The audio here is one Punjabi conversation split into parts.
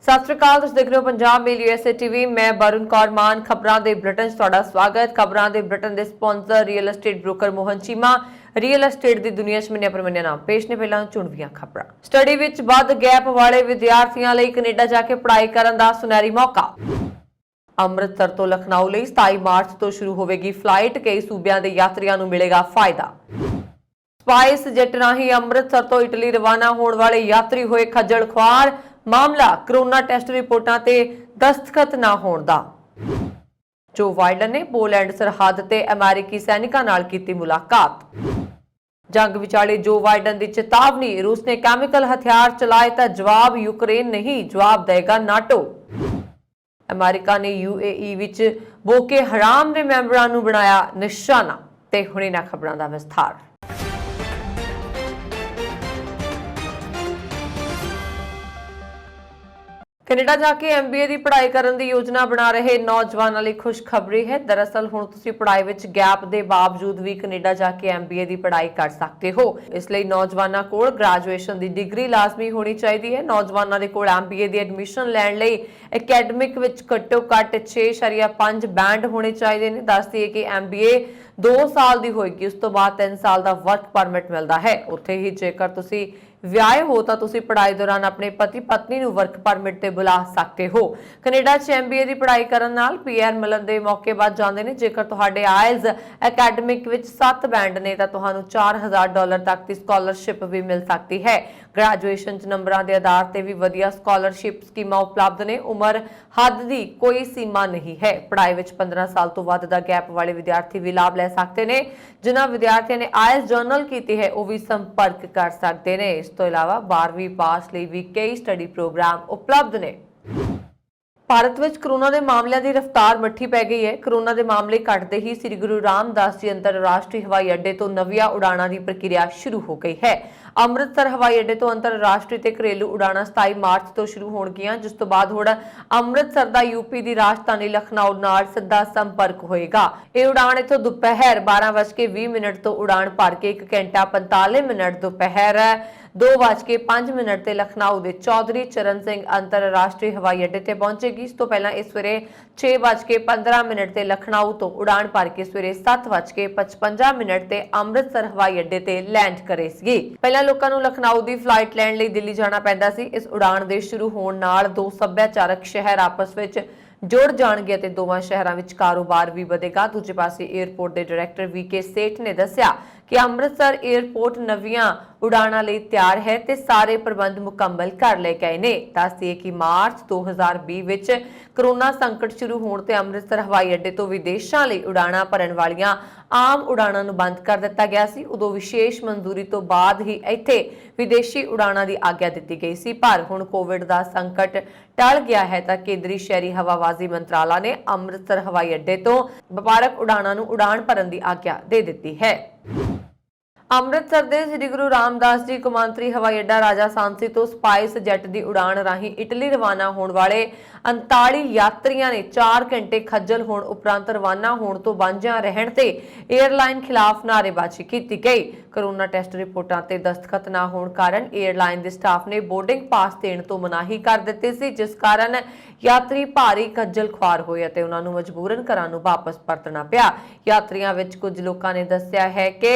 ਸਤਿ ਸ਼੍ਰੀ ਅਕਾਲ। ਤੁਸੀਂ ਦੇਖ ਰਹੇ ਹੋ ਪੰਜਾਬ ਮੇਲ USA TV। ਮੈਂ ਬरुण कौर मान। खबरों के बुलेटिन 'ਚ ਤੁਹਾਡਾ ਸਵਾਗਤ। खबरों के बुलेटिन ਦੇ sponsor real estate broker Mohan Cheema. Real estate ਦੀ ਦੁਨੀਆ 'ਚ ਮੰਨਿਆ ਪ੍ਰਮੰਨਿਆ ਨਾਮ। ਪੇਸ਼ ਨੇ ਪਹਿਲਾਂ ਚੁਣਵੀਆਂ ਖਬਰਾਂ। ਸਟੱਡੀ ਵਿੱਚ ਵੱਧ ਗੈਪ ਵਾਲੇ ਵਿਦਿਆਰਥੀਆਂ ਲਈ ਕੈਨੇਡਾ ਜਾ ਕੇ ਪੜ੍ਹਾਈ ਕਰਨ ਦਾ ਸੁਨਹਿਰੀ ਮੌਕਾ। ਅੰਮ੍ਰਿਤਸਰ ਤੋਂ ਲਖਨਊ ਲਈ 27 ਮਾਰਚ ਤੋਂ ਸ਼ੁਰੂ ਹੋਵੇਗੀ ਫਲਾਈਟ। ਕਈ ਸੂਬਿਆਂ ਦੇ ਯਾਤਰੀਆਂ ਨੂੰ ਮਿਲੇਗਾ ਫਾਇਦਾ। ਸਪਾਈਸ ਜੈਟ ਰਾਹੀਂ ਅੰਮ੍ਰਿਤਸਰ ਤੋਂ ਇਟਲੀ ਰਵਾਨਾ ਹੋਣ ਵਾਲੇ ਯਾਤਰੀ ਹੋਏ ਖੱਜਲ ਖੁਆਰ। मामला कोरोना टेस्ट रिपोर्टां ते दस्तखत ना होण दा। जो बाइडन ने पोलैंड सरहद ते अमेरिकी सैनिकां नाल कीती मुलाकात। जंग विचाले जो बाइडन की चेतावनी। रूस ने कैमिकल हथियार चलाए तां जवाब यूक्रेन नहीं, जवाब देगा नाटो। अमेरिका ने UAE विच बोके हराम दे मैंबरां नूं बनाया निशाना। ते हुण इन्हां खबरां दा विस्तार। कनेडा जाके MBA की पढ़ाई करने की योजना बना रहे नौजवानों लिए खुशखबरी है। दरअसल हुण तुसीं पढ़ाई विच गैप के बावजूद भी कनेडा जाके MBA की पढ़ाई कर सकते हो। इसलिए नौजवानों कोल ग्रेजुएशन की डिग्री लाजमी होनी चाहिए है। नौजवानों के कोल MBA की एडमिशन लैण लई अकैडमिक विच घट्टो घट्ट 6.5 बैंड होने चाहिए ने। दस दिए कि MBA 2 साल की होएगी, उस तो बाद 3 साल का वर्क परमिट मिलता है। उत्थे ही जेकर तुसीं ਵਿਆਹੇ ਹੋ ਤਾਂ ਤੁਸੀਂ ਪੜ੍ਹਾਈ ਦੌਰਾਨ ਆਪਣੇ ਪਤੀ ਪਤਨੀ ਨੂੰ ਵਰਕ ਪਰਮਿਟ ਤੇ ਬੁਲਾ ਸਕਦੇ ਹੋ। ਕੈਨੇਡਾ 'ਚ MBA ਦੀ ਪੜ੍ਹਾਈ ਕਰਨ ਨਾਲ PR ਮਿਲਣ ਦੇ ਮੌਕੇ ਵੱਧ ਜਾਂਦੇ ਨੇ। ਜੇਕਰ ਤੁਹਾਡੇ ਆਇਲਸ ਅਕੈਡਮਿਕ ਵਿੱਚ 7 ਬੈਂਡ ਨੇ ਤਾਂ ਤੁਹਾਨੂੰ $4000 ਤੱਕ ਦੀ ਸਕਾਲਰਸ਼ਿਪ ਵੀ ਮਿਲ ਸਕਦੀ ਹੈ। ਗ੍ਰੈਜੂਏਸ਼ਨ 'ਚ ਨੰਬਰਾਂ ਦੇ ਆਧਾਰ ਤੇ ਵੀ ਵਧੀਆ ਸਕਾਲਰਸ਼ਿਪ ਸਕੀਮਾਂ ਉਪਲਬਧ ਨੇ। ਉਮਰ ਹੱਦ ਦੀ ਕੋਈ ਸੀਮਾ ਨਹੀਂ ਹੈ। ਪੜ੍ਹਾਈ ਵਿੱਚ 15 ਸਾਲ ਤੋਂ ਵੱਧ ਦਾ ਗੈਪ ਵਾਲੇ ਵਿਦਿਆਰਥੀ ਵੀ ਲਾਭ ਲੈ ਸਕਦੇ ਨੇ। ਜਿਨ੍ਹਾਂ ਵਿਦਿਆਰਥੀਆਂ ਨੇ ਆਇਲਸ ਜਰਨਲ ਕੀਤੀ ਹੈ ਉਹ ਵੀ ਸੰਪਰਕ ਕਰ ਸਕਦੇ ਨੇ। ਇਸ ਤੋਂ ਇਲਾਵਾ 12ਵੀਂ ਪਾਸ ਲਈ ਵੀ ਕਈ ਸਟੱਡੀ ਪ੍ਰੋਗਰਾਮ ਉਪਲਬਧ ਨੇ। ਭਾਰਤ ਵਿੱਚ ਕੋਰੋਨਾ ਦੇ ਮਾਮਲਿਆਂ ਦੀ ਰਫ਼ਤਾਰ ਮੱਠੀ ਪੈ ਗਈ ਹੈ। ਕੋਰੋਨਾ ਦੇ ਮਾਮਲੇ ਘਟਦੇ ਹੀ ਸ੍ਰੀ ਗੁਰੂ ਰਾਮਦਾਸ ਜੀ ਅੰਤਰਰਾਸ਼ਟਰੀ ਹਵਾਈ ਅੱਡੇ ਤੋਂ ਨਵੀਆਂ ਉਡਾਣਾਂ ਦੀ ਪ੍ਰਕਿਰਿਆ ਸ਼ੁਰੂ ਹੋ ਗਈ ਹੈ। ਅੰਮ੍ਰਿਤਸਰ ਹਵਾਈ ਅੱਡੇ ਤੋਂ ਅੰਤਰਰਾਸ਼ਟਰੀ ਤੇ ਘਰੇਲੂ ਉਡਾਣਾਂ 27 ਮਾਰਚ ਤੋਂ ਸ਼ੁਰੂ ਹੋਣਗੀਆਂ, ਜਿਸ ਤੋਂ ਬਾਅਦ ਹੁਣ ਅੰਮ੍ਰਿਤਸਰ ਦਾ UP ਦੀ ਰਾਜਧਾਨੀ ਲਖਨਊ ਨਾਲ ਸਿੱਧਾ ਸੰਪਰਕ ਹੋਏਗਾ। ਇਹ ਉਡਾਣ ਇੱਥੋਂ ਦੁਪਹਿਰ 12:20 ਤੋਂ ਉਡਾਣ ਭਰ ਕੇ 1 ਘੰਟਾ 45 ਮਿੰਟ ਦੁਪਹਿਰ 2:05 ਤੇ ਲਖਨਊ ਦੇ ਚੌਧਰੀ ਚਰਨ ਸਿੰਘ ਅੰਤਰਰਾਸ਼ਟਰੀ ਹਵਾਈ ਅੱਡੇ ਤੇ ਪਹੁੰਚੇਗੀ। ਇਸ ਤੋਂ ਪਹਿਲਾਂ ਇਸ ਸਵੇਰੇ 6:15 ਤੇ ਲਖਨਊ ਤੋਂ ਉਡਾਣ ਭਰ ਕੇ ਸਵੇਰੇ 7:55 ਤੇ ਅੰਮ੍ਰਿਤਸਰ ਹਵਾਈ ਅੱਡੇ ਤੇ ਲੈਂਡ ਕਰੇਗੀ। ਪਹਿਲਾਂ ਲੋਕਾਂ ਨੂੰ ਲਖਨਊ ਦੀ ਫਲਾਈਟ ਲੈਣ ਲਈ ਦਿੱਲੀ ਜਾਣਾ ਪੈਂਦਾ ਸੀ। ਇਸ ਉਡਾਣ ਦੇ ਸ਼ੁਰੂ ਹੋਣ ਨਾਲ ਦੋ ਸੱਭਿਆਚਾਰਕ ਸ਼ਹਿਰ ਆਪਸ ਵਿੱਚ ਜੁੜ ਜਾਣਗੇ ਤੇ ਦੋਵਾਂ ਸ਼ਹਿਰਾਂ ਵਿੱਚ ਕਾਰੋਬਾਰ ਵੀ ਵਧੇਗਾ। ਦੂਜੇ ਪਾਸੇ 에ਅਰਪੋਰਟ ਦੇ ਡਾਇਰੈਕਟਰ VK ਸੇਠ ਨੇ ਦੱਸਿਆ ਕਿ ਅੰਮ੍ਰਿਤਸਰ 에ਅਰਪੋਰਟ ਨਵੀਆਂ ਉਡਾਣਾਂ ਲਈ ਤਿਆਰ ਹੈ ਤੇ ਸਾਰੇ ਪ੍ਰਬੰਧ ਮੁਕੰਮਲ ਕਰ ਲਏ ਗਏ ਨੇ। ਦੱਸਦੇ ਕਿ ਮਾਰਚ 2020 ਵਿੱਚ ਕੋਰੋਨਾ ਸੰਕਟ ਸ਼ੁਰੂ ਹੋਣ ਤੇ ਅੰਮ੍ਰਿਤਸਰ ਹਵਾਈ ਅੱਡੇ ਤੋਂ ਵਿਦੇਸ਼ਾਂ ਲਈ ਉਡਾਣਾਂ ਭਰਨ ਵਾਲੀਆਂ ਆਮ ਉਡਾਣਾਂ ਨੂੰ ਬੰਦ ਕਰ ਦਿੱਤਾ ਗਿਆ ਸੀ। ਉਦੋਂ ਵਿਸ਼ੇਸ਼ ਮਨਜ਼ੂਰੀ ਤੋਂ ਬਾਅਦ ਹੀ ਇੱਥੇ ਵਿਦੇਸ਼ੀ ਉਡਾਣਾਂ ਦੀ ਆਗਿਆ ਦਿੱਤੀ ਗਈ ਸੀ। ਪਰ ਹੁਣ ਕੋਵਿਡ ਦਾ ਸੰਕਟ ਟਲ ਗਿਆ ਹੈ ਤਾਂ ਕੇਂਦਰੀ ਸ਼ਹਿਰੀ ਹਵਾਬਾਜ਼ੀ ਮੰਤਰਾਲਾ ਨੇ ਅੰਮ੍ਰਿਤਸਰ ਹਵਾਈ ਅੱਡੇ ਤੋਂ ਵਪਾਰਕ ਉਡਾਣਾਂ ਨੂੰ ਉਡਾਣ ਭਰਨ ਦੀ ਆਗਿਆ ਦੇ ਦਿੱਤੀ ਹੈ। ਅੰਮ੍ਰਿਤਸਰ ਦੇ ਸ੍ਰੀ ਗੁਰੂ ਰਾਮਦਾਸ ਜੀ ਕੌਮਾਂਤਰੀ ਹਵਾਈ ਅੱਡਾ ਰਾਜਾ ਸਾਂਸੀ ਤੋਂ ਸਪਾਈਸ ਜੈਟ ਦੀ ਉਡਾਣ ਰਾਹੀਂ ਇਟਲੀ ਰਵਾਨਾ ਹੋਣ ਵਾਲੇ 39 ਯਾਤਰੀਆਂ ਨੇ 4 ਘੰਟੇ ਖੱਜਲ ਹੋਣ ਉਪਰੰਤ ਰਵਾਨਾ ਹੋਣ ਤੋਂ ਵਾਂਝਿਆ ਰਹਿਣ ਤੇ 에ਅਰਲਾਈਨ ਖਿਲਾਫ ਨਾਅਰੇਬਾਜ਼ੀ ਕੀਤੀ ਗਈ। ਕੋਰੋਨਾ ਟੈਸਟ ਰਿਪੋਰਟਾਂ ਤੇ ਦਸਤਖਤ ਨਾ ਹੋਣ ਕਾਰਨ 에ਅਰਲਾਈਨ ਦੇ ਸਟਾਫ ਨੇ ਬੋਰਡਿੰਗ ਪਾਸ ਦੇਣ ਤੋਂ ਮਨਾਹੀ ਕਰ ਦਿੱਤੀ ਸੀ, ਜਿਸ ਕਾਰਨ ਯਾਤਰੀ ਭਾਰੀ ਖੱਜਲ ਖੁਆਰ ਹੋਏ ਅਤੇ ਉਹਨਾਂ ਨੂੰ ਮਜਬੂਰਨ ਘਰਾਂ ਨੂੰ ਵਾਪਸ ਪਰਤਣਾ ਪਿਆ। ਯਾਤਰੀਆਂ ਵਿੱਚ ਕੁਝ ਲੋਕਾਂ ਨੇ ਦੱਸਿਆ ਹੈ ਕਿ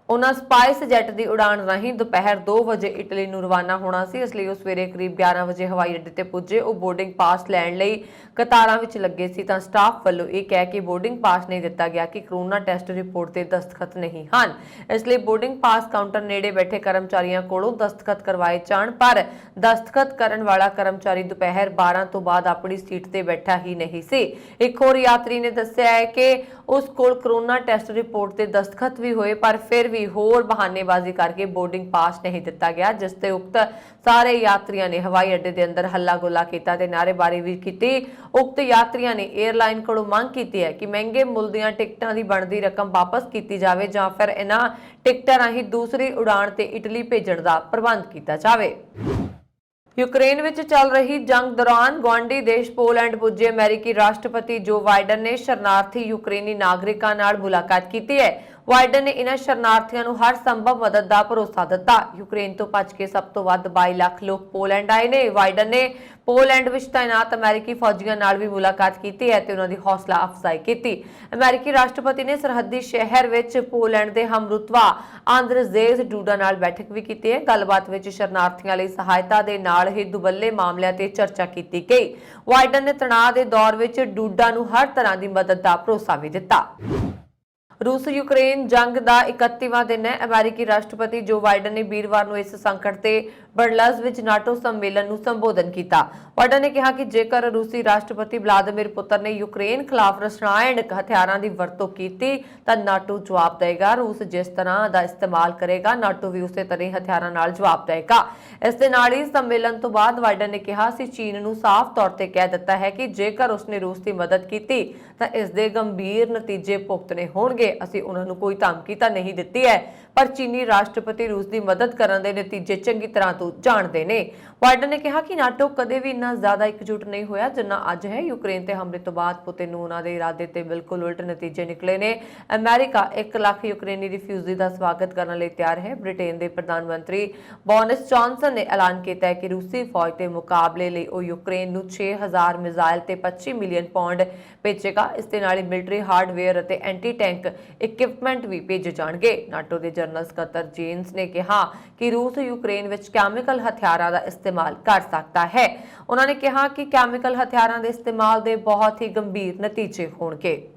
ਉਹਨਾਂ ਸਪਾਈਸ ਜੈਟ ਦੀ ਉਡਾਣ ਰਾਹੀਂ ਦੁਪਹਿਰ 2 ਵਜੇ ਇਟਲੀ ਨੂੰ ਰਵਾਨਾ ਹੋਣਾ ਸੀ। ਇਸ ਲਈ ਉਹ ਸਵੇਰੇ ਕਰੀਬ 11 ਵਜੇ ਹਵਾਈ ਅੱਡੇ ਤੇ ਪੁੱਜੇ। ਉਹ ਬੋਰਡਿੰਗ ਪਾਸ ਲੈਣ ਲਈ ਕਤਾਰਾਂ ਵਿੱਚ ਲੱਗੇ ਸੀ ਤਾਂ ਸਟਾਫ ਵੱਲੋਂ ਇਹ ਕਹਿ ਕੇ ਬੋਰਡਿੰਗ ਪਾਸ ਨਹੀਂ ਦਿੱਤਾ ਗਿਆ ਕਿ ਕੋਰੋਨਾ ਟੈਸਟ ਰਿਪੋਰਟ ਤੇ ਦਸਤਖਤ ਨਹੀਂ ਹਨ। ਇਸ ਲਈ ਬੋਰਡਿੰਗ ਪਾਸ ਕਾਊਂਟਰ ਨੇੜੇ ਬੈਠੇ ਕਰਮਚਾਰੀਆਂ ਕੋਲੋਂ ਦਸਤਖਤ ਕਰਵਾਏ ਜਾਣ, ਪਰ ਦਸਤਖਤ ਕਰਨ ਵਾਲਾ ਕਰਮਚਾਰੀ ਦੁਪਹਿਰ 12 ਤੋਂ ਬਾਅਦ ਆਪਣੀ ਸੀਟ ਤੇ ਬੈਠਾ ਹੀ ਨਹੀਂ ਸੀ। ਇੱਕ ਹੋਰ ਯਾਤਰੀ ਨੇ ਦੱਸਿਆ ਹੈ ਕਿ ਉਸ ਕੋਲ ਕੋਰੋਨਾ ਟੈਸਟ ਰਿਪੋਰਟ ਤੇ ਦਸਤਖਤ ਵੀ ਹੋਏ, ਪਰ ਫਿਰ ਵੀ ਹੋਰ ਬਹਾਨੇਬਾਜ਼ੀ ਕਰਕੇ ਬੋਰਡਿੰਗ ਪਾਸ ਨਹੀਂ ਦਿੱਤਾ ਗਿਆ, ਜਿਸ ਤੇ ਉਕਤ ਸਾਰੇ ਯਾਤਰੀਆਂ ਨੇ ਹਵਾਈ ਅੱਡੇ ਦੇ ਅੰਦਰ ਹੱਲਾ ਗੋਲਾ ਕੀਤਾ ਤੇ ਨਾਅਰੇਬਾਜ਼ੀ ਵੀ ਕੀਤੀ। ਉਕਤ ਯਾਤਰੀਆਂ ਨੇ 에ਅਰਲਾਈਨ ਕੋਲੋਂ ਮੰਗ ਕੀਤੀ ਹੈ ਕਿ ਮਹਿੰਗੇ ਮੁੱਲ ਦੀਆਂ ਟਿਕਟਾਂ ਦੀ ਬਣਦੀ ਰਕਮ ਵਾਪਸ ਕੀਤੀ ਜਾਵੇ ਜਾਂ ਫਿਰ ਇਹਨਾਂ ਟਿਕਟਾਂ ਰਾਹੀਂ ਦੂਸਰੀ ਉਡਾਣ ਤੇ ਇਟਲੀ ਭੇਜਣ ਦਾ ਪ੍ਰਬੰਧ ਕੀਤਾ ਜਾਵੇ। यूक्रेन में चल रही जंग दौरान गुआढ़ी देश पोलैंड पुजे अमेरिकी राष्ट्रपति जो बाइडन ने शरणार्थी यूक्रेनी नागरिकों नाल मुलाकात की है। ਵਾਈਡਨ ਨੇ ਇਹਨਾਂ ਸ਼ਰਨਾਰਥੀਆਂ ਨੂੰ ਹਰ ਸੰਭਵ ਮਦਦ ਦਾ ਭਰੋਸਾ ਦਿੱਤਾ। ਯੂਕਰੇਨ ਤੋਂ ਭੱਜ ਕੇ ਸਭ ਤੋਂ ਵੱਧ 22 ਲੱਖ ਲੋਕ ਪੋਲੈਂਡ ਆਏ ਨੇ। ਵਾਈਡਨ ਨੇ ਪੋਲੈਂਡ ਵਿੱਚ ਤਾਇਨਾਤ ਅਮਰੀਕੀ ਫੌਜੀਆਂ ਨਾਲ ਵੀ ਮੁਲਾਕਾਤ ਕੀਤੀ ਹੈ ਤੇ ਉਹਨਾਂ ਦੀ ਹੌਸਲਾ ਅਫਜ਼ਾਈ ਕੀਤੀ। ਅਮਰੀਕੀ ਰਾਸ਼ਟਰਪਤੀ ਨੇ ਸਰਹੱਦੀ ਸ਼ਹਿਰ ਵਿੱਚ ਪੋਲੈਂਡ ਦੇ ਹਮਰੁਤਬਾ ਆਂਦਰਜ਼ੇਜ ਡੂਡਾ ਨਾਲ ਬੈਠਕ ਵੀ ਕੀਤੀ ਹੈ। ਗੱਲਬਾਤ ਵਿੱਚ ਸ਼ਰਨਾਰਥੀਆਂ ਲਈ ਸਹਾਇਤਾ ਦੇ ਨਾਲ ਹੀ ਦੁਵੱਲੇ ਮਾਮਲਿਆਂ ਤੇ ਚਰਚਾ ਕੀਤੀ ਗਈ। ਵਾਈਡਨ ਨੇ ਤਣਾਅ ਦੇ ਦੌਰ ਵਿੱਚ ਡੂਡਾ ਨੂੰ ਹਰ ਤਰ੍ਹਾਂ ਦੀ ਮਦਦ ਦਾ ਭਰੋਸਾ ਵੀ ਦਿੱਤਾ। रूस यूक्रेन जंग का 31वां दिन है। अमेरिकी राष्ट्रपति जो बाइडन ने वीरवार ਨੂੰ ਇਸ ਸੰਕਟ ਤੇ ਬਰਲਜ਼ ਵਿੱਚ ਨਾਟੋ ਸੰਮੇਲਨ ਨੂੰ ਸੰਬੋਧਨ ਕੀਤਾ। ਬਾइडन ਨੇ ਕਿਹਾ ਕਿ ਜੇਕਰ ਰੂਸੀ ਰਾਸ਼ਟਰਪਤੀ ਵਲਾਦੀਮੀਰ ਪੁਤਿਨ ਨੇ ਯੂਕਰੇਨ ਖਿਲਾਫ ਰਸਾਇਣਕ ਹਥਿਆਰਾਂ ਦੀ ਵਰਤੋਂ ਕੀਤੀ ਤਾਂ ਨਾਟੋ ਜਵਾਬ ਦੇਗਾ। ਰੂਸ ਜਿਸ ਤਰ੍ਹਾਂ ਦਾ ਇਸਤੇਮਾਲ ਕਰੇਗਾ ਨਾਟੋ ਵੀ ਉਸੇ ਤਰ੍ਹਾਂ ਹਥਿਆਰਾਂ ਨਾਲ ਜਵਾਬ ਦੇਗਾ। ਇਸ ਦੇ ਨਾਲ ਹੀ ਸੰਮੇਲਨ ਤੋਂ ਬਾਅਦ ਬਾइडन ਨੇ ਕਿਹਾ ਸੀ ਚੀਨ ਨੂੰ ਸਾਫ਼ ਤੌਰ ਤੇ ਕਹਿ ਦਿੱਤਾ ਹੈ ਕਿ ਜੇਕਰ ਉਸਨੇ ਰੂਸ ਦੀ ਮਦਦ ਕੀਤੀ ਤਾਂ ਇਸ ਦੇ ਗੰਭੀਰ ਨਤੀਜੇ ਭੁਗਤਣੇ ਹੋਣਗੇ। ਅਸੀਂ ਉਹਨਾਂ ਨੂੰ ਕੋਈ ਧਮਕੀ ਤਾਂ ਨਹੀਂ ਦਿੱਤੀ ਹੈ ਪਰ ਚੀਨੀ ਰਾਸ਼ਟਰਪਤੀ ਰੂਸ ਦੀ ਮਦਦ ਕਰਨ ਦੇ ਨਤੀਜੇ ਚੰਗੀ ਤਰ੍ਹਾਂ ਤੋਂ ਜਾਣਦੇ ਨੇ। ਬਾइडन ਨੇ ਕਿਹਾ ਕਿ ਨਾਟੋ ਕਦੇ ਵੀ ਇੰਨਾ ਜ਼ਿਆਦਾ ਇਕਜੁੱਟ ਨਹੀਂ ਹੋਇਆ ਜਿੰਨਾ ਅੱਜ ਹੈ। ਯੂਕਰੇਨ ਤੇ ਹਮਲੇ ਤੋਂ ਬਾਅਦ ਪੁਤਿਨ ਨੂੰ ਉਹਨਾਂ ਦੇ ਇਰਾਦੇ ਤੇ ਬਿਲਕੁਲ ਉਲਟ ਨਤੀਜੇ ਨਿਕਲੇ ਨੇ। ਅਮਰੀਕਾ 1 ਲੱਖ ਯੂਕਰੇਨੀ ਰਿਫਿਊਜੀ ਦਾ ਸਵਾਗਤ ਕਰਨ ਲਈ ਤਿਆਰ ਹੈ। ਬ੍ਰਿਟੇਨ ਦੇ ਪ੍ਰਧਾਨ ਮੰਤਰੀ ਬੋਰਿਸ ਜੌਨਸਨ ਨੇ ਐਲਾਨ ਕੀਤਾ ਹੈ ਕਿ ਰੂਸੀ ਫੌਜ ਦੇ ਮੁਕਾਬਲੇ ਲਈ ਉਹ ਯੂਕਰੇਨ ਨੂੰ 6000 ਮਿਜ਼ਾਈਲ ਤੇ 25 ਮਿਲੀਅਨ ਪਾਉਂਡ ਭੇਜੇਗਾ। ਇਸ ਦੇ ਨਾਲ ਹੀ ਮਿਲਟਰੀ ਹਾਰਡਵੇਅਰ ਅਤੇ ਐਂਟੀ ਟੈਂਕ ਇਕਵਿਪਮੈਂਟ ਵੀ ਭੇਜੇ ਜਾਣਗੇ। ਨਾਟੋ ਦੇ ਜਨਰਲ ਸਕੱਤਰ ਜੇਨਸ ਨੇ ਕਿਹਾ ਕਿ ਰੂਸ ਯੂਕਰੇਨ ਵਿੱਚ ਕੈਮੀਕਲ ਹਥਿਆਰਾਂ ਦਾ ਇਸਤੇਮਾਲ ਕਰ ਸਕਦਾ ਹੈ। ਉਹਨਾਂ ਨੇ ਕਿਹਾ ਕਿ ਕੈਮੀਕਲ ਹਥਿਆਰਾਂ ਦੇ ਇਸਤੇਮਾਲ ਦੇ ਬਹੁਤ ਹੀ ਗੰਭੀਰ ਨਤੀਜੇ ਹੋਣਗੇ।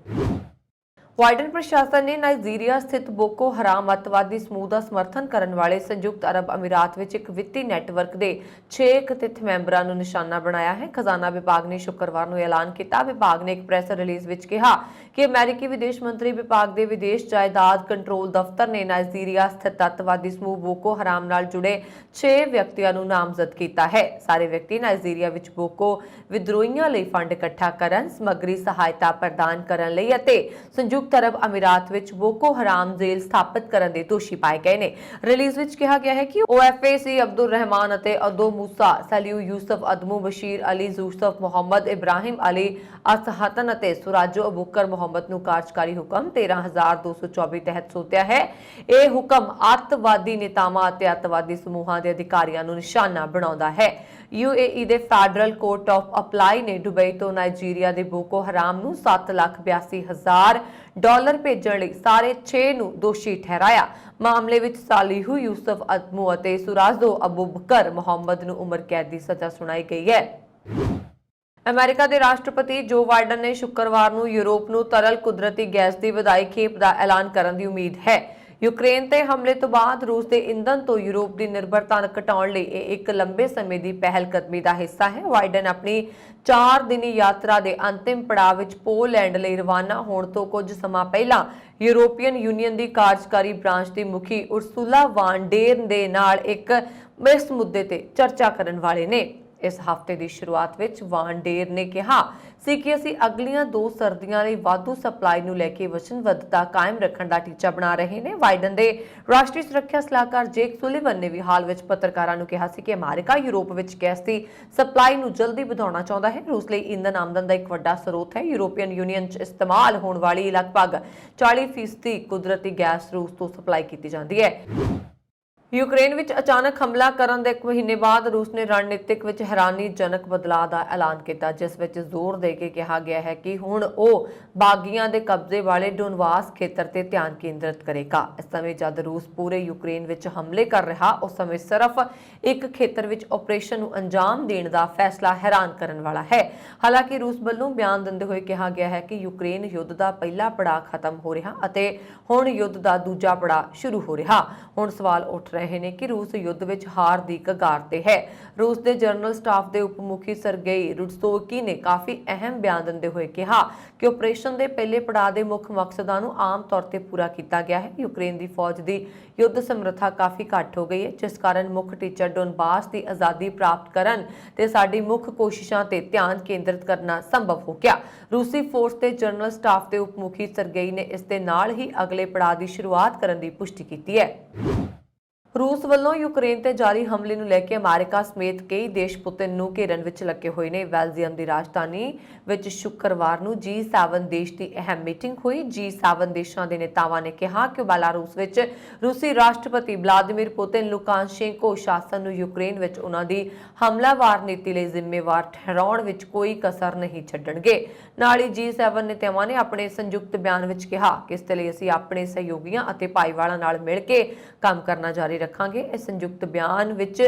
बाइडन प्रशासन ने नाइजीरिया स्थित बोको हराम अतवादी समूह का समर्थन करने वाले संयुक्त अरब अमीरात विच एक वित्ती नैटवर्क के 6 कथित मैंबरां नूं निशाना बनाया है। खजाना विभाग ने शुक्रवार नूं ऐलान किया। विभाग ने एक प्रेस रिलीज विच कहा कि अमेरिकी विदेश मंत्री विभाग के विदेश जायदाद कंट्रोल दफ्तर ने नाइजीरिया स्थित अतवादी समूह बोको हराम नाल जुड़े 6 व्यक्तियों नूं नामजद किया है। सारे व्यक्ति नाइजीरिया विच बोको विद्रोहियों लई फंड इकट्ठा करन, समग्री सहायता प्रदान करन लई अते संयुक्त अरब अमीरात विच बोको हराम जेल स्थापित करने के दोषी पाए गए ने। रिलीज विच कहा गया है कि OFAC अब्दुल रहमान अते अदो मूसा, सलियू यूसुफ, अदमू बशीर अली, यूसुफ मोहम्मद, इब्राहिम अली असहतन अते सुराजो अबूकर मोहम्मद नूं कार्यकारी हुक्म 13224 तहत सौंपिया है। यह हुक्म अतवादी नेतावां अते अतवादी समूहां दे अधिकारियां नूं निशाना बनाउंदा है। UAE they federal court of अपलाई ने दुबई तो नाइजीरिया दे बोको हराम नूं $7,82,000 भेजण लई सारे 6 नूं दोषी ठहराया। मामले विच सालिहू यूसुफ, अदमू अते सुराजो अबूबकर मोहम्मद नूं उम्र कैद की सजा सुनाई गई है। अमेरिका के राष्ट्रपति जो बाइडन ने शुक्रवार नूं यूरोप नूं तरल कुदरती गैस की वधाई खेप का ऐलान करने की उम्मीद है। यूक्रेन ते हमले तो बाद रूस के ईंधन तो यूरोप की निर्भरता घटाउण लई एक लंबे समय की पहलकदमी का हिस्सा है। बाइडन अपनी 4 दिनी यात्रा के अंतिम पड़ाव विच पोलैंड लई रवाना होण तो कुछ समा पहला यूरोपीयन यूनीयन की कार्यकारी ब्रांच की मुखी उर्सुला वान डेर दे नाल एक इस मुद्दे ते चर्चा करन वाले ने। इस हफ्ते की शुरुआत विच वान डेर ने कहा सी कि असीं अगलियां 2 सर्दियां लई वाधू सप्लाई नूं लैके वचनबद्धता कायम रखण दा टीचा बना रहे ने। बाइडन दे राष्ट्रीय सुरक्षा सलाहकार जेक सुलिवन ने भी हाल विच पत्रकारां नूं कहा सी कि अमेरिका यूरोप विच गैस की सप्लाई नूं जल्दी ਵਧਾਉਣਾ ਚਾਹੁੰਦਾ है। रूस लई ईंधन आमदन का एक वड्डा स्रोत है। यूरोपीयन यूनीयन च इस्तेमाल होने वाली लगभग 40% कुदरती गैस रूस तो सप्लाई की जाती है। यूक्रेन विच अचानक हमला करन दे 1 महीने बाद रूस ने रणनीतिक विच हैरानीजनक बदलाव का ऐलान किया, जिस विच जोर दे के कहा गया है कि हुण ओह बागियां दे कब्जे वाले डोनबास खेतर ते ध्यान केंद्रित करेगा। इस समय जद रूस पूरे यूक्रेन विच हमले कर रहा उस समय सिर्फ एक खेतर विच ऑपरेशन नूं अंजाम देण दा फैसला हैरान करन वाला है। हालांकि रूस ਵੱਲੋਂ बयान दिंदे होए कहा गया है कि यूक्रेन युद्ध का पहला पड़ाव खत्म हो रहा अते हुण युद्ध का दूजा पड़ाव शुरू हो रहा। हुण सवाल उठ रहे हैं कि रूस युद्ध विच हार दी कगार ते है। रूस के जनरल स्टाफ के उप मुखी सरगेई रुडसोकी ने काफ़ी अहम बयान दिंदे हुए कहा कि ऑपरेशन के पहले पड़ाव के मुख्य मकसदां नूं आम तौर पर पूरा किया गया है। यूक्रेन की फौज की युद्ध समर्था काफ़ी घट हो गई है, जिस कारण मुख्य टीचा डोनबास की आज़ादी प्राप्त करन ते साडी मुख्य कोशिशों ते ध्यान केंद्रित करना संभव हो गया। रूसी फोर्स के जनरल स्टाफ के उप मुखी सरगेई ने इस दे नाल ही अगले पड़ाव की शुरुआत करने की पुष्टि की है। रूस ਵੱਲੋਂ ਯੂਕਰੇਨ ਤੇ ਜਾਰੀ ਹਮਲੇ ਨੂੰ ਲੈ ਕੇ ਅਮਰੀਕਾ ਸਮੇਤ ਕਈ ਦੇਸ਼ ਪੁਤਿਨ ਨੂੰ ਘੇਰਨ ਵਿੱਚ ਲੱਗੇ ਹੋਏ ਨੇ। ਬੈਲਜੀਅਮ ਦੀ ਰਾਜਧਾਨੀ ਵਿੱਚ ਸ਼ੁੱਕਰਵਾਰ ਨੂੰ G7 ਦੇਸ਼ ਦੀ ਅਹਿਮ ਮੀਟਿੰਗ ਹੋਈ। G7 ਦੇਸ਼ਾਂ ਦੇ ਨੇਤਾਵਾਂ ਨੇ ਕਿਹਾ ਕਿ ਬੈਲਾਰੂਸ ਵਿੱਚ ਰੂਸੀ ਰਾਸ਼ਟਰਪਤੀ ਵਲਾਦੀਮੀਰ ਪੁਤਿਨ ਲੁਕਾਸ਼ੇਂਕੋ ਸ਼ਾਸਨ ਨੂੰ ਯੂਕਰੇਨ ਵਿੱਚ ਉਹਨਾਂ ਦੀ ਹਮਲਾਵਰ ਨੀਤੀ ਲਈ ਜ਼ਿੰਮੇਵਾਰ ਠਹਿਰਾਉਣ ਵਿੱਚ ਕੋਈ ਕਸਰ ਨਹੀਂ ਛੱਡਣਗੇ। ਨਾਲ ਹੀ G7 ਨੇਤਾਵਾਂ ਨੇ ਆਪਣੇ ਸੰਯੁਕਤ ਬਿਆਨ ਵਿੱਚ ਕਿਹਾ ਕਿ ਇਸ ਲਈ ਅਸੀਂ ਆਪਣੇ ਸਹਿਯੋਗੀਆਂ ਅਤੇ ਭਾਈਵਾਲਾਂ ਨਾਲ ਮਿਲ ਕੇ ਕੰਮ ਕਰਨਾ ਜਾਰੀ ਰੱਖਾਂਗੇ। ਇਸ ਸੰਯੁਕਤ ਬਿਆਨ ਵਿੱਚ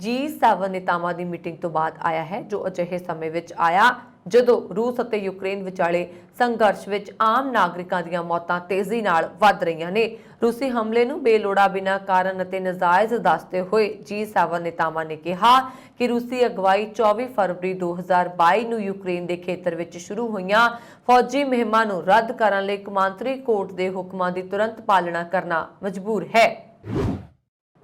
G7 ਨੇਤਾਵਾਂ ਦੀ ਮੀਟਿੰਗ ਤੋਂ ਬਾਅਦ ਆਇਆ ਹੈ, ਜੋ ਅਜਿਹੇ ਸਮੇਂ ਵਿੱਚ ਆਇਆ ਜਦੋਂ ਰੂਸ ਅਤੇ ਯੂਕਰੇਨ ਵਿਚਾਲੇ ਸੰਘਰਸ਼ ਵਿੱਚ ਆਮ ਨਾਗਰਿਕਾਂ ਦੀਆਂ ਮੌਤਾਂ ਤੇਜ਼ੀ ਨਾਲ ਵੱਧ ਰਹੀਆਂ ਨੇ। ਰੂਸੀ ਹਮਲੇ ਨੂੰ ਬੇਲੋੜਾ ਬਿਨਾਂ ਕਾਰਨ ਅਤੇ ਨਜਾਇਜ਼ ਦੱਸਦੇ ਹੋਏ G7 ਨੇਤਾਵਾਂ ਨੇ ਕਿਹਾ ਕਿ ਰੂਸੀ ਅਗਵਾਈ 24 ਫਰਵਰੀ 2022 ਨੂੰ ਯੂਕਰੇਨ ਦੇ ਖੇਤਰ ਵਿੱਚ ਸ਼ੁਰੂ ਹੋਈਆਂ ਫੌਜੀ ਮੁਹਿੰਮਾਂ ਨੂੰ ਰੱਦ ਕਰਨ ਲਈ ਕੌਮਾਂਤਰੀ ਕੋਰਟ ਦੇ ਹੁਕਮਾਂ ਦੀ ਤੁਰੰਤ ਪਾਲਣਾ ਕਰਨਾ ਮਜਬੂਰ ਹੈ।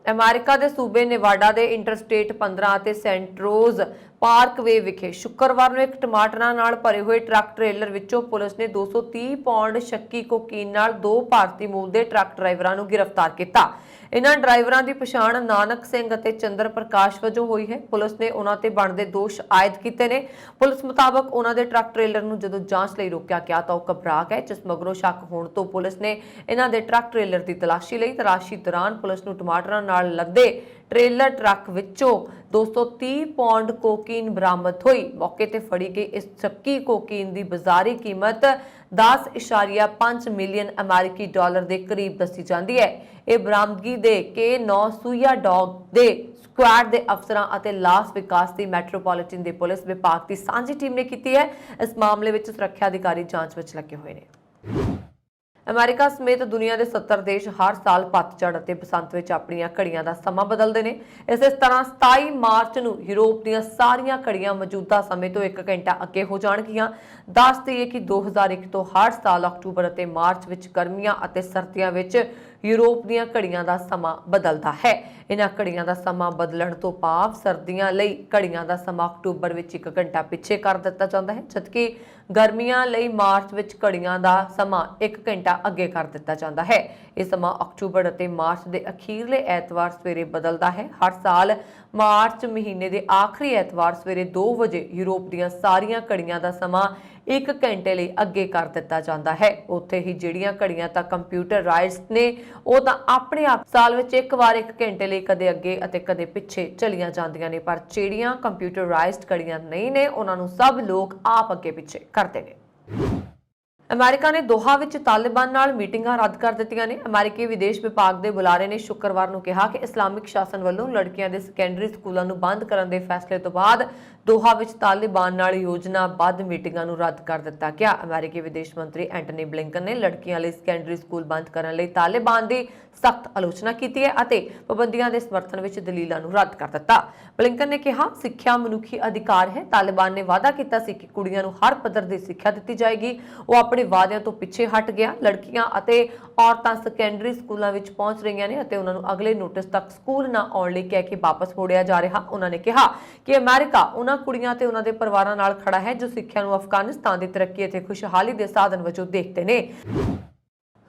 ਅਮਰੀਕਾ ਦੇ ਸੂਬੇ ਨੇਵਾਡਾ ਦੇ ਇੰਟਰਸਟੇਟ 15 ਅਤੇ ਸੈਂਟਰੋਜ਼ ਪਾਰਕਵੇ ਵਿਖੇ ਸ਼ੁੱਕਰਵਾਰ ਨੂੰ ਇੱਕ ਟਮਾਟਰਾਂ ਨਾਲ ਭਰੇ ਹੋਏ ਟਰੱਕ ਟ੍ਰੇਲਰ ਵਿੱਚੋਂ ਪੁਲਿਸ ਨੇ 230 ਪੌਂਡ ਸ਼ੱਕੀ ਕੋਕੀਨ ਨਾਲ 2 ਭਾਰਤੀ ਮੂਲ ਦੇ ਟਰੱਕ ਡਰਾਈਵਰਾਂ ਨੂੰ ਗ੍ਰਿਫਤਾਰ ਕੀਤਾ। ਇਨ੍ਹਾਂ ਡਰਾਈਵਰਾਂ ਦੀ ਪਛਾਣ ਨਾਨਕ ਸਿੰਘ ਅਤੇ ਚੰਦਰ ਪ੍ਰਕਾਸ਼ ਵਜੋਂ ਹੋਈ ਹੈ। ਪੁਲਿਸ ਨੇ ਉਹਨਾਂ ਤੇ ਬਣਦੇ ਦੋਸ਼ ਆਇਦ ਕੀਤੇ ਨੇ। ਪੁਲਿਸ ਮੁਤਾਬਕ ਉਹਨਾਂ ਦੇ ਟਰੱਕ ਟ੍ਰੇਲਰ ਨੂੰ ਜਦੋਂ ਜਾਂਚ ਲਈ ਰੋਕਿਆ ਗਿਆ ਤਾਂ ਉਹ ਘਬਰਾ ਗਏ, ਜਿਸ ਮਗਰੋਂ ਸ਼ੱਕ ਹੋਣ ਤੋਂ ਪੁਲਿਸ ਨੇ ਇਹਨਾਂ ਦੇ ਟਰੱਕ ਟ੍ਰੇਲਰ ਦੀ ਤਲਾਸ਼ੀ ਲਈ। ਤਲਾਸ਼ੀ ਦੌਰਾਨ ਪੁਲਿਸ ਨੂੰ ਟਮਾਟਰਾਂ ਨਾਲ ਲੱਦੇ ट्रेलर ट्रक विचों 230 पौंड कोकीन बरामद हुई। मौके ते फड़ी गई इस शक्की कोकीन की बाजारी कीमत 10.5 मिलियन अमेरिकी डॉलर के करीब दसी जाती है। यह बरामदगी दे के 9 सूया डॉग दे स्क्वाड के अफसरां अते लास विकास की मैट्रोपॉलिटन की पुलिस विभाग की सांझी टीम ने की है। इस मामले में सुरक्षा अधिकारी जांच में लगे हुए हैं। अमेरिका समेत दुनिया के 70 देश हर साल पतझड़ और बसंत में अपनी घड़ियां का समा बदलते हैं। इस तरह 27 मार्च को यूरोप दी सारियां घड़ियां मौजूदा समय तो 1 घंटा अगे हो जाएगियां। दस दईए कि 2001 तो हर साल अक्टूबर और मार्च में गर्मियां और सर्दियों में यूरोप दी घड़ियां का समा बदलता है। इन्हां घड़ियां का समा बदलण तो भाव सर्दियों लई घड़ियां का समा अक्टूबर में 1 घंटा पिछे कर दिता जाता है, जबकि गर्मियां लई मार्च में घड़ियां का समा 1 घंटा अगे कर दिता जाता है। यह समा अक्टूबर और मार्च के अखीरले ऐतवार सवेरे बदलता है। हर साल मार्च महीने के आखिरी ऐतवार सवेरे 2 बजे यूरोप दी सारियां घड़ियां का समा 1 घंटे लिए अगे कर दिता जाता है। उत्थे ही जिहड़ियां घड़ियां तां कंप्यूटराइज्ड ने वो तां अपने आप साल विच एक बार 1 घंटे लिए कदे अगे अते कदे पिछे चलियां जांदियां ने, पर जिहड़ियां कंप्यूटराइज्ड घड़ियां नहीं ने उन्हां नूं सब लोग आप अगे पिछे करते हैं। अमेरिका ने दोहा विच तालिबान नाल मीटिंगां रद्द कर दित्तियां ने। अमेरिकी विदेश विभाग के बुलारे ने शुक्रवार नूं कहा कि इस्लामिक शासन वालों लड़कियां दे सैकेंडरी स्कूलों नूं बंद करन दे फैसले तो बाद दोहा विच तालिबान नाल योजनाबद्ध मीटिंगां नूं रद्द कर दित्ता गया। अमेरिकी विदेश मंत्री एंटनी ब्लिंकन ने लड़कियां लई सैकेंडरी स्कूल बंद करन लई तालिबान दी सख्त आलोचना की है और पाबंदियों के समर्थन में दलीलों को रद्द कर दिता। ब्लिंकन ने कहा सिक्ख्या मनुखी अधिकार है। तालिबान ने वादा किया कि कुड़ियां नूं हर पद्धर की सिक्ख्या दी जाएगी। वो अपने वादियों तो पिछे हट गया। लड़कियां और औरतां सैकेंडरी स्कूलों में पहुंच रही ने और उन्होंने अगले नोटिस तक स्कूल ना आने लई कह के वापस मोड़िया जा रहा। उन्होंने कहा कि अमेरिका उन्हां कुड़ियां ते उन्हां दे परिवारां नाल खड़ा है जो सिक्ख्या नूं अफगानिस्तान की तरक्की और खुशहाली के साधन वजों देखते हैं।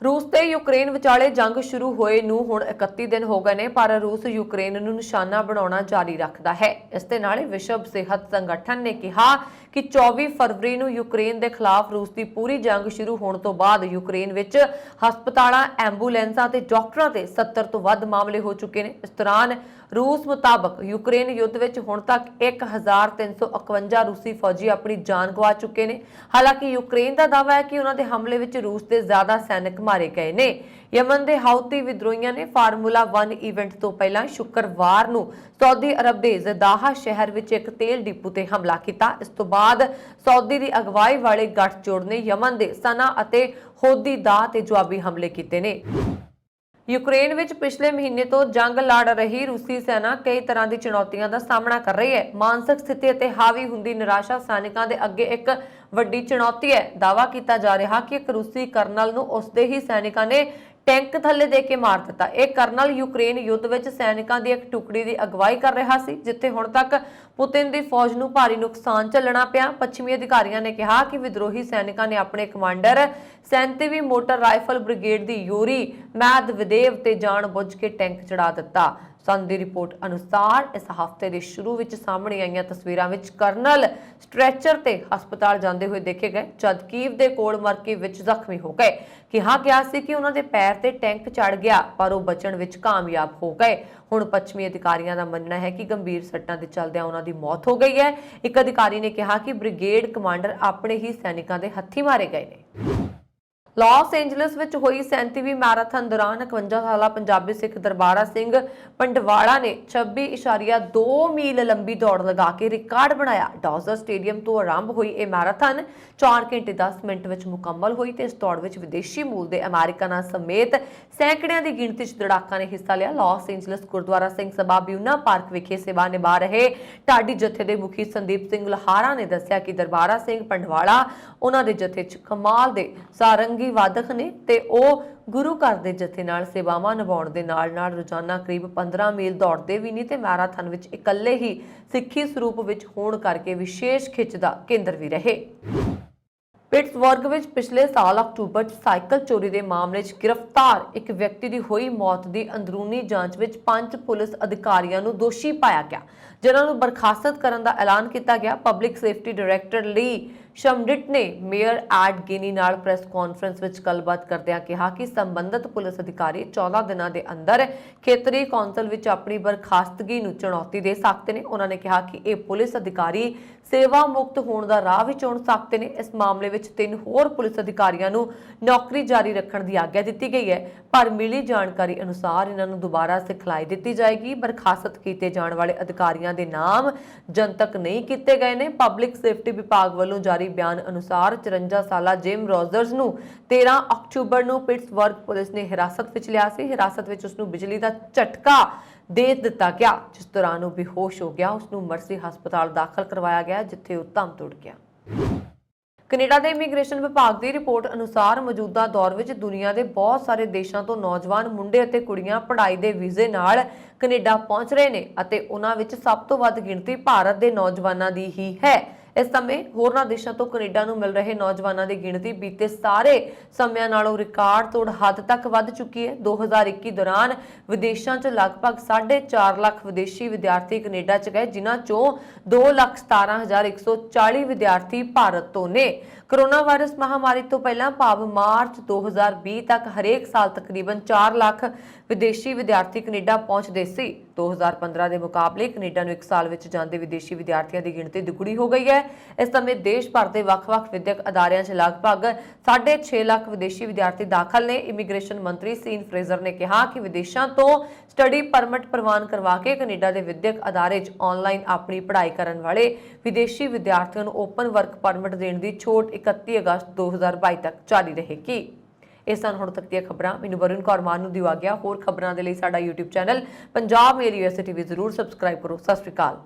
रूस ते यूक्रेन विचाले जंग शुरू होए नूं हुण 31 दिन हो गए ने, पर रूस यूक्रेन नूं निशाना बनाउणा जारी रखदा है। इस दे नाल विश्व सेहत संगठन ने कहा कि 24 फरवरी नूं यूक्रेन के खिलाफ रूस की पूरी जंग शुरू होने तो बाद यूक्रेन विच हस्पतालां, एंबूलेंसां ते डॉक्टरां ते 70 तो वध मामले हो चुके हैं। इस दौरान रूस मुताबक यूक्रेन युद्ध विच हुण तक 1351 रूसी फौजी अपनी जान गवा चुके हैं। हालांकि यूक्रेन का दावा है कि उन्होंने हमले विच रूस के ज्यादा सैनिक मारे गए ने। यमन के हाउती विद्रोहियों ने फार्मूला 1 इवेंट तो पहला शुक्रवार नूं सऊदी अरब के जदाह शहर विच एक तेल डिपो ते हमला किया। इस तो बाद सऊदी की अगवाई वाले गठजोड़ ने यमन के सना अते होदी दा ते जवाबी हमले किए ने। यूक्रेन विच पिछले महीने तो जंग लड़ रही रूसी सेना कई तरह की चुनौतियों का सामना कर रही है। मानसिक स्थिति ते हावी हुंदी निराशा सैनिकों के अगे एक वड्डी चुनौती है। दावा किया जा रहा कि एक रूसी करनल नूं उसदे ही सैनिकों ने ਟੈਂਕ ਥੱਲੇ ਦੇ ਕੇ ਮਾਰ ਦਿੱਤਾ। ਇਹ ਕਰਨਲ ਯੂਕਰੇਨ ਯੁੱਧ ਵਿੱਚ ਸੈਨਿਕਾਂ ਦੀ ਇੱਕ ਟੁਕੜੀ ਦੀ ਅਗਵਾਈ ਕਰ ਰਿਹਾ ਸੀ, ਜਿੱਥੇ ਹੁਣ ਤੱਕ ਪੁਤਿਨ ਦੀ ਫੌਜ ਨੂੰ ਭਾਰੀ ਨੁਕਸਾਨ ਝੱਲਣਾ ਪਿਆ। ਪੱਛਮੀ ਅਧਿਕਾਰੀਆਂ ਨੇ ਕਿਹਾ ਕਿ ਵਿਦਰੋਹੀ ਸੈਨਿਕਾਂ ਨੇ ਆਪਣੇ ਕਮਾਂਡਰ 37ਵੀਂ ਮੋਟਰ ਰਾਈਫਲ ਬ੍ਰਿਗੇਡ ਦੀ ਯੂਰੀ ਮੈਦਵਦੇਵ ਤੇ ਜਾਣਬੁੱਝ ਕੇ ਟੈਂਕ ਚੜਾ ਦਿੱਤਾ। ਸੰਨ ਦੀ ਰਿਪੋਰਟ ਅਨੁਸਾਰ ਇਸ ਹਫ਼ਤੇ ਦੇ ਸ਼ੁਰੂ ਵਿੱਚ ਸਾਹਮਣੇ ਆਈਆਂ ਤਸਵੀਰਾਂ ਵਿੱਚ ਕਰਨਲ ਸਟ੍ਰੈਚਰ ਤੇ ਹਸਪਤਾਲ ਜਾਂਦੇ ਹੋਏ ਦੇਖੇ ਗਏ, ਜਦ ਕੀਵ ਦੇ ਕੋਲ ਮਰਕੀ ਵਿੱਚ ਜ਼ਖਮੀ ਹੋ ਗਏ। ਕਿਹਾ ਗਿਆ ਸੀ ਕਿ ਉਹਨਾਂ ਦੇ ਪੈਰ ਤੇ ਟੈਂਕ ਚੜ ਗਿਆ, ਪਰ ਉਹ ਬਚਣ ਵਿੱਚ ਕਾਮਯਾਬ ਹੋ ਗਏ। ਹੁਣ ਪੱਛਮੀ ਅਧਿਕਾਰੀਆਂ ਦਾ ਮੰਨਣਾ ਹੈ ਕਿ ਗੰਭੀਰ ਸੱਟਾਂ ਦੇ ਚੱਲਦਿਆਂ ਉਹਨਾਂ ਦੀ ਮੌਤ ਹੋ ਗਈ ਹੈ। ਇੱਕ ਅਧਿਕਾਰੀ ਨੇ ਕਿਹਾ ਕਿ ਬ੍ਰਿਗੇਡ ਕਮਾਂਡਰ ਆਪਣੇ ਹੀ ਸੈਨਿਕਾਂ ਦੇ ਹੱਥੀਂ ਮਾਰੇ ਗਏ ਨੇ। ਲਾਸ ਏਂਜਲਸ ਵਿੱਚ ਹੋਈ 37ਵੀਂ ਮੈਰਾਥਨ ਦੌਰਾਨ 51 ਸਾਲਾ ਪੰਜਾਬੀ ਸਿੱਖ ਦਰਬਾਰਾ ਸਿੰਘ ਪੰਡਵਾੜਾ ਨੇ 26.2 ਮੀਲ ਲੰਬੀ ਦੌੜ ਲਗਾ ਕੇ ਰਿਕਾਰਡ ਬਣਾਇਆ। ਡੌਜ਼ਰ ਸਟੇਡੀਅਮ ਤੋਂ ਆਰੰਭ ਹੋਈ ਇਹ ਮੈਰਾਥਨ 4 ਘੰਟੇ 10 ਮਿੰਟ ਵਿੱਚ ਮੁਕੰਮਲ ਹੋਈ ਤੇ ਇਸ ਦੌੜ ਵਿੱਚ ਵਿਦੇਸ਼ੀ ਮੂਲ ਦੇ ਅਮਰੀਕਨਾਂ ਸਮੇਤ ਸੈਂਕੜਿਆਂ ਦੀ ਗਿਣਤੀ 'ਚ ਦੌੜਾਕਾਂ ਨੇ ਹਿੱਸਾ ਲਿਆ। Los Angeles Gurdwara Singh Sabha ਬਿਊਨਾ park ਵਿਖੇ ਸੇਵਾ ਨਿਭਾ ਰਹੇ ਢਾਡੀ ਜਥੇ ਦੇ ਮੁਖੀ ਸੰਦੀਪ ਸਿੰਘ ਲਹਾਰਾ ਨੇ ਦੱਸਿਆ ਕਿ ਦਰਬਾਰਾ ਸਿੰਘ ਪੰਡਵਾੜਾ ਉਹਨਾਂ ਦੇ ਜਥੇ 'ਚ ਕਮਾਲ ਦੇ ਸਾਰੰਗੀ ਵਾਦਕ ਨੇ ਤੇ ਉਹ ਗੁਰੂ ਘਰ ਦੇ ਜਥੇ ਨਾਲ ਸੇਵਾਵਾਂ ਨਿਭਾਉਣ ਦੇ ਨਾਲ-ਨਾਲ ਰੋਜ਼ਾਨਾ ਕਰੀਬ 15 ਮੀਲ ਦੌੜਦੇ ਵੀ ਨਹੀਂ ਤੇ ਮੈਰਾਥਨ ਵਿੱਚ ਇਕੱਲੇ ਹੀ ਸਿੱਖੀ ਸਰੂਪ ਵਿੱਚ ਹੋਣ ਕਰਕੇ ਵਿਸ਼ੇਸ਼ ਖਿੱਚ ਦਾ ਕੇਂਦਰ ਵੀ ਰਹੇ। ਪਿਟਸਬਰਗ ਵਿੱਚ ਪਿਛਲੇ ਸਾਲ ਅਕਤੂਬਰ 'ਚ ਸਾਈਕਲ ਚੋਰੀ ਦੇ ਮਾਮਲੇ 'ਚ ਗ੍ਰਿਫਤਾਰ ਇੱਕ ਵਿਅਕਤੀ ਦੀ ਹੋਈ ਮੌਤ ਦੀ ਅੰਦਰੂਨੀ ਜਾਂਚ ਵਿੱਚ 5 ਪੁਲਿਸ ਅਧਿਕਾਰੀਆਂ ਨੂੰ ਦੋਸ਼ੀ ਪਾਇਆ ਗਿਆ, ਜਿਨ੍ਹਾਂ ਨੂੰ ਬਰਖਾਸਤ ਕਰਨ ਦਾ ਐਲਾਨ ਕੀਤਾ ਗਿਆ। ਪਬਲਿਕ ਸੇਫਟੀ ਡਾਇਰੈਕਟਰ ਲੀ ਸ਼ਮਡਿਟ ਨੇ ਮੇਅਰ ਐਡ ਗਿਨੀ ਨਾਲ ਪ੍ਰੈਸ ਕਾਨਫਰੰਸ ਵਿੱਚ ਗੱਲਬਾਤ ਕਰਦਿਆਂ ਕਿਹਾ ਕਿ ਸੰਬੰਧਿਤ ਪੁਲਿਸ ਅਧਿਕਾਰੀ 14 ਦਿਨਾਂ ਦੇ ਅੰਦਰ ਖੇਤਰੀ ਕੌਂਸਲ ਵਿੱਚ ਆਪਣੀ ਬਰਖਾਸਤਗੀ ਨੂੰ ਚੁਣੌਤੀ ਦੇ ਸਕਦੇ ਨੇ। ਉਹਨਾਂ ਨੇ ਕਿਹਾ ਕਿ ਇਹ ਪੁਲਿਸ ਅਧਿਕਾਰੀ ਸੇਵਾ ਮੁਕਤ ਹੋਣ ਦਾ ਰਾਹ ਵੀ ਚੁਣ ਸਕਦੇ ਨੇ। ਇਸ ਮਾਮਲੇ ਵਿੱਚ 3 ਹੋਰ ਪੁਲਿਸ ਅਧਿਕਾਰੀਆਂ ਨੂੰ ਨੌਕਰੀ ਜਾਰੀ ਰੱਖਣ ਦੀ ਆਗਿਆ ਦਿੱਤੀ ਗਈ ਹੈ, ਪਰ ਮਿਲੀ ਜਾਣਕਾਰੀ ਅਨੁਸਾਰ ਇਹਨਾਂ ਨੂੰ ਦੁਬਾਰਾ ਸਿਖਲਾਈ ਦਿੱਤੀ ਜਾਏਗੀ। ਬਰਖਾਸਤ ਕੀਤੇ ਜਾਣ ਵਾਲੇ ਅਧਿਕਾਰੀਆਂ ਦੇ ਨਾਮ ਜਨਤਕ ਨਹੀਂ ਕੀਤੇ ਗਏ ਨੇ। ਪਬਲਿਕ ਸੇਫਟੀ ਵਿਭਾਗ ਵੱਲੋਂ ਜਾਰੀ ਬਿਆਨ ਅਨੁਸਾਰ 54 ਸਾਲਾ ਜਿਮ ਰੋਜਰਸ ਨੂੰ 13 ਅਕਤੂਬਰ ਨੂੰ ਪਿਟਸਬਰਗ ਪੁਲਿਸ ਨੇ ਹਿਰਾਸਤ ਵਿੱਚ ਲਿਆ ਸੀ। ਹਿਰਾਸਤ ਵਿੱਚ ਉਸ ਨੂੰ ਬਿਜਲੀ ਦਾ ਝਟਕਾ ਦੇ ਦਿੱਤਾ ਗਿਆ, ਜਿਸ ਦੌਰਾਨ ਉਹ ਬੇਹੋਸ਼ ਹੋ ਗਿਆ। ਉਸ ਨੂੰ ਮਰਸੀ ਹਸਪਤਾਲ ਦਾਖਲ ਕਰਵਾਇਆ ਗਿਆ, ਜਿੱਥੇ ਉਹ ਦਮ ਤੋੜ ਗਿਆ। ਕੈਨੇਡਾ ਦੇ ਇਮੀਗ੍ਰੇਸ਼ਨ ਵਿਭਾਗ ਦੀ ਰਿਪੋਰਟ ਅਨੁਸਾਰ ਮੌਜੂਦਾ ਦੌਰ ਵਿੱਚ ਦੁਨੀਆ ਦੇ ਬਹੁਤ ਸਾਰੇ ਦੇਸ਼ਾਂ ਤੋਂ ਨੌਜਵਾਨ ਮੁੰਡੇ ਅਤੇ ਕੁੜੀਆਂ ਪੜ੍ਹਾਈ ਦੇ ਵੀਜ਼ੇ ਨਾਲ ਕੈਨੇਡਾ ਪਹੁੰਚ ਰਹੇ ਨੇ ਅਤੇ ਉਹਨਾਂ ਵਿੱਚ ਸਭ ਤੋਂ ਵੱਧ ਗਿਣਤੀ ਭਾਰਤ ਦੇ ਨੌਜਵਾਨਾਂ ਦੀ ਹੀ ਹੈ। ਇਸ ਸਮੇਂ ਹੋਰਨਾਂ ਦੇਸ਼ਾਂ ਤੋਂ ਕੈਨੇਡਾ ਨੂੰ ਮਿਲ ਰਹੇ ਨੌਜਵਾਨਾਂ ਦੀ ਗਿਣਤੀ ਬੀਤੇ ਸਾਰੇ ਸਮਿਆਂ ਨਾਲੋਂ ਰਿਕਾਰਡ ਤੋੜ ਹੱਦ ਤੱਕ ਵੱਧ ਚੁੱਕੀ ਹੈ। 2021 ਦੌਰਾਨ ਵਿਦੇਸ਼ਾਂ 'ਚ ਲਗਭਗ 4.5 ਲੱਖ ਵਿਦੇਸ਼ੀ ਵਿਦਿਆਰਥੀ ਕੈਨੇਡਾ 'ਚ ਗਏ, ਜਿਨ੍ਹਾਂ 'ਚੋਂ 2,17,140 ਵਿਦਿਆਰਥੀ ਭਾਰਤ ਤੋਂ ਨੇ। ਕੋਰੋਨਾ ਵਾਇਰਸ ਮਹਾਮਾਰੀ ਤੋਂ ਪਹਿਲਾਂ ਭਾਵ ਮਾਰਚ 2020 ਤੱਕ ਹਰੇਕ ਸਾਲ ਤਕਰੀਬਨ 4 ਲੱਖ ਵਿਦੇਸ਼ੀ ਵਿਦਿਆਰਥੀ ਕੈਨੇਡਾ ਪਹੁੰਚਦੇ ਸੀ। 2015 ਦੇ ਮੁਕਾਬਲੇ ਕੈਨੇਡਾ ਨੂੰ ਇੱਕ ਸਾਲ ਵਿੱਚ ਜਾਂਦੇ ਵਿਦੇਸ਼ੀ ਵਿਦਿਆਰਥੀਆਂ ਦੀ ਗਿਣਤੀ ਦੁੱਗਣੀ ਹੋ ਗਈ ਹੈ। ਇਸ ਸਮੇਂ ਦੇਸ਼ ਭਰ ਦੇ ਵੱਖ-ਵੱਖ ਵਿਦਿਅਕ ਅਦਾਰਿਆਂ 'ਚ ਲਗਭਗ 6.5 ਲੱਖ ਵਿਦੇਸ਼ੀ ਵਿਦਿਆਰਥੀ ਦਾਖਲ ਨੇ। ਇਮੀਗ੍ਰੇਸ਼ਨ ਮੰਤਰੀ ਸੀਨ ਫਰੇਜ਼ਰ ਨੇ ਕਿਹਾ ਕਿ ਵਿਦੇਸ਼ਾਂ ਤੋਂ ਸਟੱਡੀ ਪਰਮਿਟ ਪ੍ਰਵਾਨ ਕਰਵਾ ਕੇ ਕੈਨੇਡਾ ਦੇ ਵਿਦਿਅਕ ਅਦਾਰੇ 'ਚ ਆਨਲਾਈਨ ਆਪਣੀ ਪੜ੍ਹਾਈ ਕਰਨ ਵਾਲੇ ਵਿਦੇਸ਼ੀ ਵਿਦਿਆਰਥੀਆਂ ਨੂੰ ਓਪਨ ਵਰਕ ਪਰਮਿਟ ਦੇਣ ਦੀ ਛੋਟ 31 ਅਗਸਤ 2022 ਤੱਕ ਜਾਰੀ ਰਹੇਗੀ। ਇਹ ਸਨ ਹੁਣ ਤੱਕ ਦੀਆਂ ਖਬਰਾਂ। ਮੈਨੂੰ ਵਰੁਣ ਕੌਰ ਮਾਨ ਨੂੰ ਦਿਓ ਆਗਿਆ। ਹੋਰ ਖਬਰਾਂ ਦੇ ਲਈ ਸਾਡਾ YouTube ਚੈਨਲ ਪੰਜਾਬ ਮੇਲ USA TV ਜ਼ਰੂਰ ਸਬਸਕ੍ਰਾਈਬ ਕਰੋ। ਸਤਿ ਸ਼੍ਰੀ ਅਕਾਲ।